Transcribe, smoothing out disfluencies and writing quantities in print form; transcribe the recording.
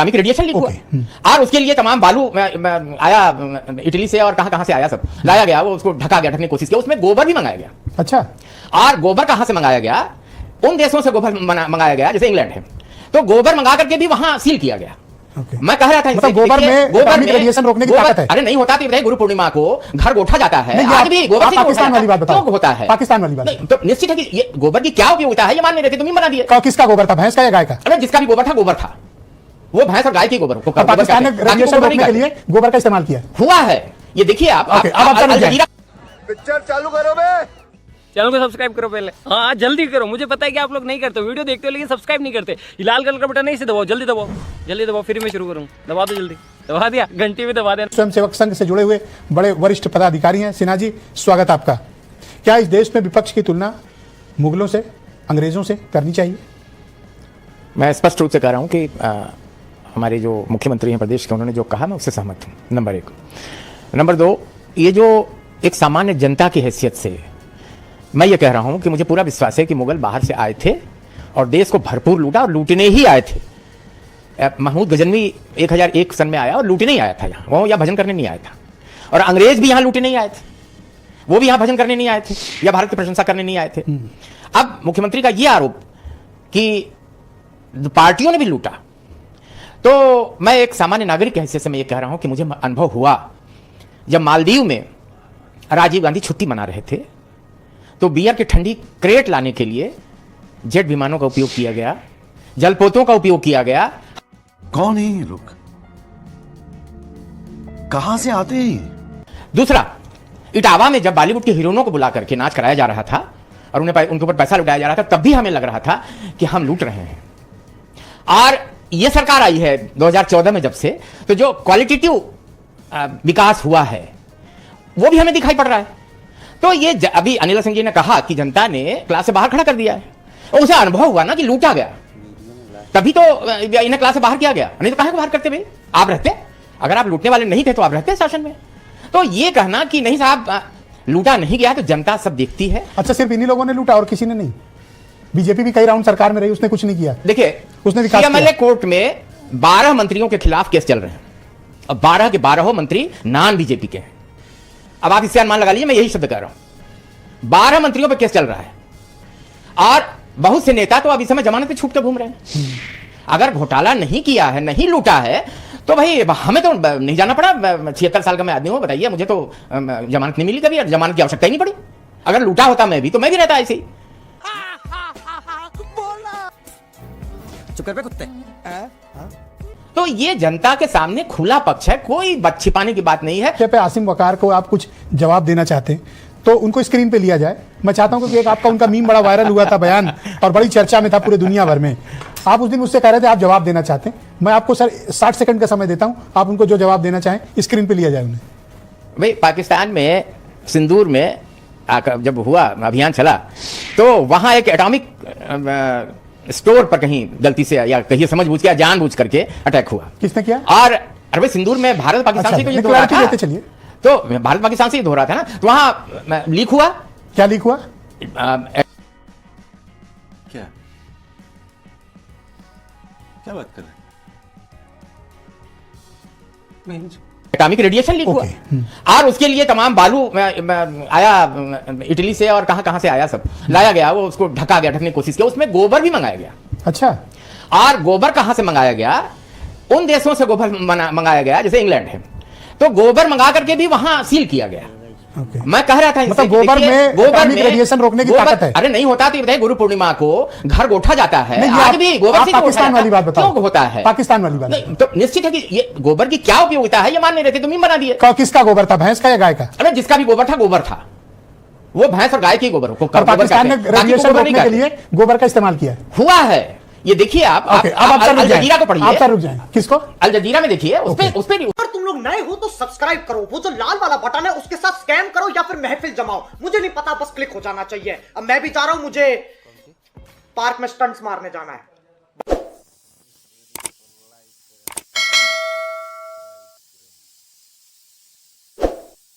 Atomic radiation leak हुआ और उसके लिए तमाम बालू आया इटली से और कहां से आया, सब लाया गया, वो उसको ढका गया, ढकने की कोशिश की, उसमें गोबर भी मंगाया गया। अच्छा, और गोबर कहां से मंगाया गया? उन देशों से गोबर मंगाया गया जैसे इंग्लैंड है, तो गोबर मंगा करके भी वहां सील किया गया। मैं कह रहा था मतलब गोबर में रेडिएशन रोकने की ताकत है। अरे नहीं होता तो गुरु पूर्णिमा को घर गोठा जाता है, आज भी गोबर पाकिस्तान वाली बात बताओ, होता है पाकिस्तान वाली बात। तो निश्चित है कि ये गोबर की क्या उपयोगिता है, ये मान नहीं रहे थे, तुम ही बना दिए। किसका गोबर था, भैंस का या गाय का? अरे जिसका भी गोबर था, गोबर था, वो भैंस और गाय की गोबर को पाकिस्तान ने रेडिएशन रोकने के लिए गोबर का इस्तेमाल किया हुआ है। ये देखिए आप पिक्चर चालू करो बे, चैनल को सब्सक्राइब करो पहले। हाँ जल्दी करो, मुझे पता है कि आप लोग नहीं करते, वीडियो देखते हो लेकिन सब्सक्राइब नहीं करते। लाल कलर का बटन है, इसे दबाओ, जल्दी दबाओ, जल्दी दबाओ, फिर मैं शुरू करूँ। दबा दो जल्दी, दबा दिया, घंटी भी दबा देना। स्वयं सेवक संघ से जुड़े हुए बड़े वरिष्ठ पदाधिकारी हैं। सिन्हा जी, स्वागत आपका। क्या इस देश में विपक्ष की तुलना मुगलों से, अंग्रेजों से करनी चाहिए? मैं स्पष्ट रूप से कह रहा हूँ कि हमारे जो मुख्यमंत्री हैं प्रदेश के, उन्होंने जो कहा मैं उससे सहमत हूँ, नंबर एक। नंबर दो, ये जो एक सामान्य जनता की हैसियत से मैं ये कह रहा हूं कि मुझे पूरा विश्वास है कि मुगल बाहर से आए थे और देश को भरपूर लूटा और लूटने ही आए थे। महमूद गजनवी 1001 सन में आया और लूटने ही आया था, यहाँ वो या भजन करने नहीं आया था। और अंग्रेज भी यहाँ लूटने नहीं आए थे, वो भी यहाँ भजन करने नहीं आए थे या भारत की प्रशंसा करने नहीं आए थे। अब मुख्यमंत्री का ये आरोप कि पार्टियों ने भी लूटा, तो मैं एक सामान्य नागरिक की हैसियत से मैं ये कह रहा हूं कि मुझे अनुभव हुआ जब मालदीव में राजीव गांधी छुट्टी मना रहे थे, तो बियर की ठंडी क्रेट लाने के लिए जेट विमानों का उपयोग किया गया, जलपोतों का उपयोग किया गया। कौन है ये लोग, कहां से आते हैं? दूसरा, इटावा में जब बॉलीवुड के हीरोइनों को बुला करके नाच कराया जा रहा था और उनके ऊपर पैसा लुटाया जा रहा था, तब भी हमें लग रहा था कि हम लूट रहे हैं। और यह सरकार आई है 2014 में जब से, तो जो क्वालिटेटिव विकास हुआ है वो भी हमें दिखाई पड़ रहा है। तो ये अभी अनिल सिंह जी ने कहा कि जनता ने क्लास से बाहर खड़ा कर दिया है, और उसे अनुभव हुआ ना कि लूटा गया, तभी तो इन्हें क्लास से बाहर किया गया, नहीं तो कहां को बाहर करते भाई? आप रहते, अगर आप लूटने वाले नहीं थे तो आप रहते शासन में। तो ये कहना कि नहीं साहब लूटा नहीं गया, तो जनता सब देखती है। अच्छा, सिर्फ इन्हीं लोगों ने लूटा और किसी ने नहीं? बीजेपी भी कई राउंड सरकार में रही, उसने कुछ नहीं किया। देखिए, उसने विकास किया। कोर्ट में 12 मंत्रियों के खिलाफ केस चल रहे हैं, अब 12 के 12 मंत्री नॉन बीजेपी के हैं। अब आप इससे अनुमान लगा लीजिए, मैं यही शब्द कह रहा हूं, 12 मंत्रियों पर केस चल रहा है और बहुत से नेता तो अब इस समय जमानत पे छूट कर घूम रहे हैं। अगर घोटाला नहीं किया है, नहीं लूटा है, तो भाई हमें तो नहीं जाना पड़ा। 76 साल का मैं आदमी हूं, बताइए, मुझे तो जमानत नहीं मिली कभी और जमानत की आवश्यकता ही नहीं पड़ी। अगर लूटा होता मैं भी, तो मैं भी रहता ऐसे ही। चुप कर कुत्ते। तो ये जनता के सामने खुला पक्ष है, कोई छिपाने की बात नहीं है। पे आसिम वकार को आप कुछ जवाब देना चाहते हैं तो उनको स्क्रीन पे लिया जाए। मैं चाहता हूं कि एक आपका उनका मीम बड़ा वायरल हुआ था, बयान, और बड़ी चर्चा में था पूरे दुनिया भर में। आप उस दिन मुझसे कह रहे थे आप जवाब देना चाहते हैं, मैं आपको सर 60 सेकंड का समय देता हूं, आप उनको जो जवाब देना चाहें स्क्रीन पे लिया जाए उन्हें। भाई पाकिस्तान में सिंदूर में जब हुआ अभियान चला, तो वहां एक एटॉमिक स्टोर पर कहीं गलती से या कहीं समझबूझ के जानबूझ करके अटैक हुआ। किसने किया? और अरे सिंदूर में भारत पाकिस्तान से तो ये हो रहा था, चलिए, तो भारत पाकिस्तान से ही हो रहा था ना, तो वहां लीक हुआ। क्या लीक हुआ? क्या बात कर रहे हैं? एटॉमिक रेडिएशन लीक हुआ और उसके लिए तमाम बालू आया इटली से और कहां से आया, सब लाया गया, वो उसको ढका गया, ढकने की कोशिश की, उसमें गोबर भी मंगाया गया। अच्छा, और गोबर कहां से मंगाया गया? उन देशों से गोबर मंगाया गया जैसे इंग्लैंड है, तो गोबर मंगा करके भी वहां सील किया गया। मैं कह रहा था मतलब गोबर में रेडिएशन रोकने की ताकत है। अरे नहीं होता तो बताइए, गुरु पूर्णिमा को घर गोठा जाता है, आज भी गोबर से पाकिस्तान वाली बात बताओ, क्यों होता है? पाकिस्तान वाली बात। तो निश्चित है कि ये गोबर की क्या उपयोगिता है, ये मान नहीं रहे थे, तुम ही बना दिए। किसका गोबर था, भैंस का या गाय का? अरे जिसका भी गोबर था, गोबर था, वो भैंस और गाय की गोबर को। पाकिस्तान ने रेडिएशन रोकने के लिए गोबर का इस्तेमाल किया हुआ है। ये देखिए आप अल जजीरा को पढ़िए। आप रुक जाएं। किसको? अल जजीरा में देखिए, उस पे अगर तुम लोग नए हो तो सब्सक्राइब करो, वो जो लाल वाला बटन है उसके साथ स्कैम करो या फिर महफिल जमाओ, मुझे नहीं पता, बस क्लिक हो जाना चाहिए। अब मैं भी जा रहा हूं, मुझे पार्क में स्टंट्स मारने जाना है।